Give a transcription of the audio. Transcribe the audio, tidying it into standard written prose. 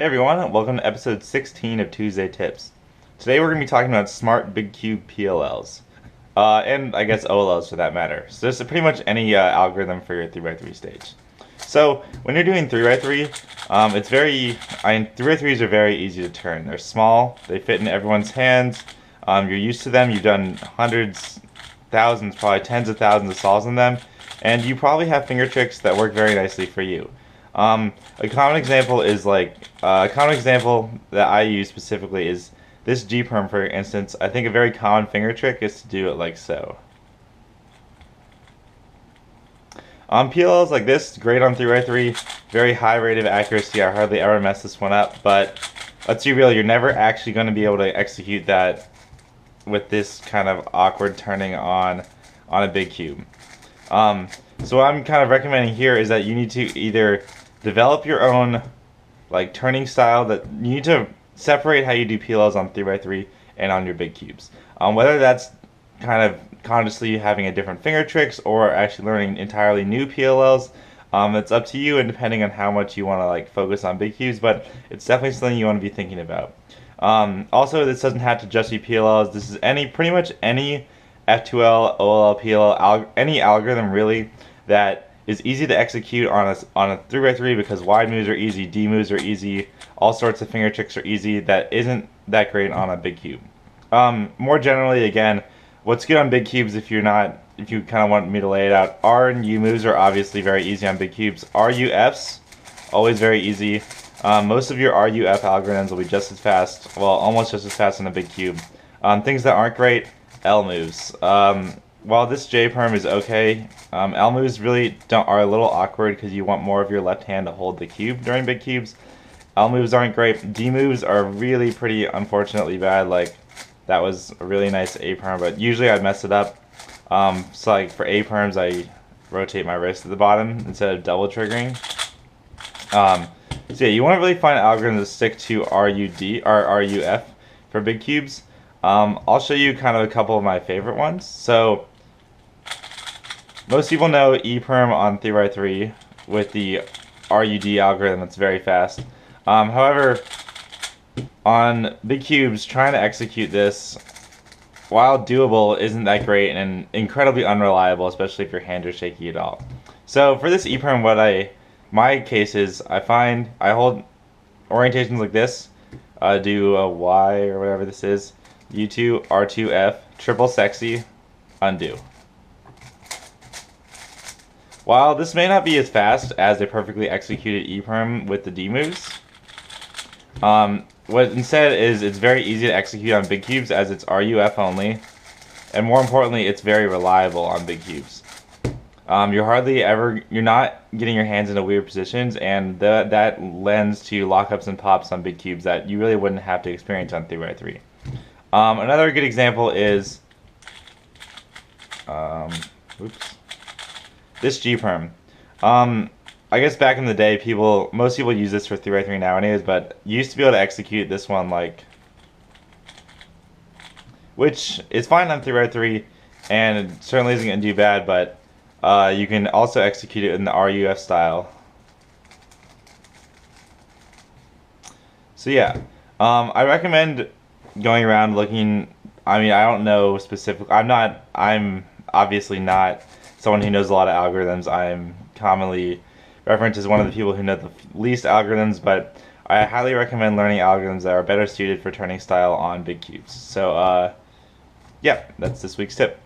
Hey everyone, welcome to episode 16 of Tuesday Tips. Today we're going to be talking about smart big cube PLLs, and I guess OLLs for that matter. So this is pretty much any algorithm for your 3x3 stage. So when you're doing 3x3, it's 3x3s are very easy to turn. They're small, they fit in everyone's hands, you're used to them, you've done hundreds, thousands, probably tens of thousands of solves on them, and you probably have finger tricks that work very nicely for you. A common example that I use specifically is this G-perm, for instance. I think a very common finger trick is to do it like so. PLLs like this, great on 3x3, very high rate of accuracy. I hardly ever mess this one up, but let's be real, you're never actually going to be able to execute that with this kind of awkward turning on a big cube. So what I'm kind of recommending here is that you need to either develop your own like turning style, that you need to separate how you do PLLs on 3x3 and on your big cubes. Whether that's kind of consciously having a different finger tricks or actually learning entirely new PLLs, it's up to you and depending on how much you want to like focus on big cubes, but it's definitely something you want to be thinking about. Also, this doesn't have to just be PLLs. This is pretty much any F2L, OLL, PLL, any algorithm really that is easy to execute on a 3x3 because wide moves are easy, D moves are easy, all sorts of finger tricks are easy, that isn't that great on a big cube. More generally, again, what's good on big cubes if you kind of want me to lay it out, R and U moves are obviously very easy on big cubes. RUFs, always very easy. Most of your RUF algorithms will be just as fast, well, almost just as fast on a big cube. Things that aren't great, L moves. While this J-perm is okay, L moves really are a little awkward because you want more of your left hand to hold the cube during big cubes. L moves aren't great. D moves are really pretty unfortunately bad. Like, that was a really nice A-perm, but usually I mess it up. So like for A-perms, I rotate my wrist at the bottom instead of double triggering. So yeah, you want to really find algorithms that stick to RUD or RUF for big cubes. I'll show you kind of a couple of my favorite ones. So most people know E-perm on 3x3 with the RUD algorithm that's very fast. However, on big cubes, trying to execute this, while doable, isn't that great and incredibly unreliable, especially if your hands are shaky at all. So for this E-perm, my case is I hold orientations like this, do a Y or whatever this is, U2, R2F, triple sexy, undo. While this may not be as fast as a perfectly executed E-perm with the D moves, what instead is it's very easy to execute on big cubes as it's RUF only, and more importantly, it's very reliable on big cubes. You're not getting your hands into weird positions, and that lends to lockups and pops on big cubes that you really wouldn't have to experience on 3x3. Another good example is this G-perm. I guess back in the day, most people use this for 3x3 nowadays, but you used to be able to execute this one which is fine on 3x3, and it certainly isn't going to do bad, but you can also execute it in the RUF style. So yeah, I recommend going around looking. I mean, I don't know specific. I'm obviously not someone who knows a lot of algorithms. I'm commonly referenced as one of the people who know the least algorithms, but I highly recommend learning algorithms that are better suited for turning style on big cubes. So yeah, that's this week's tip.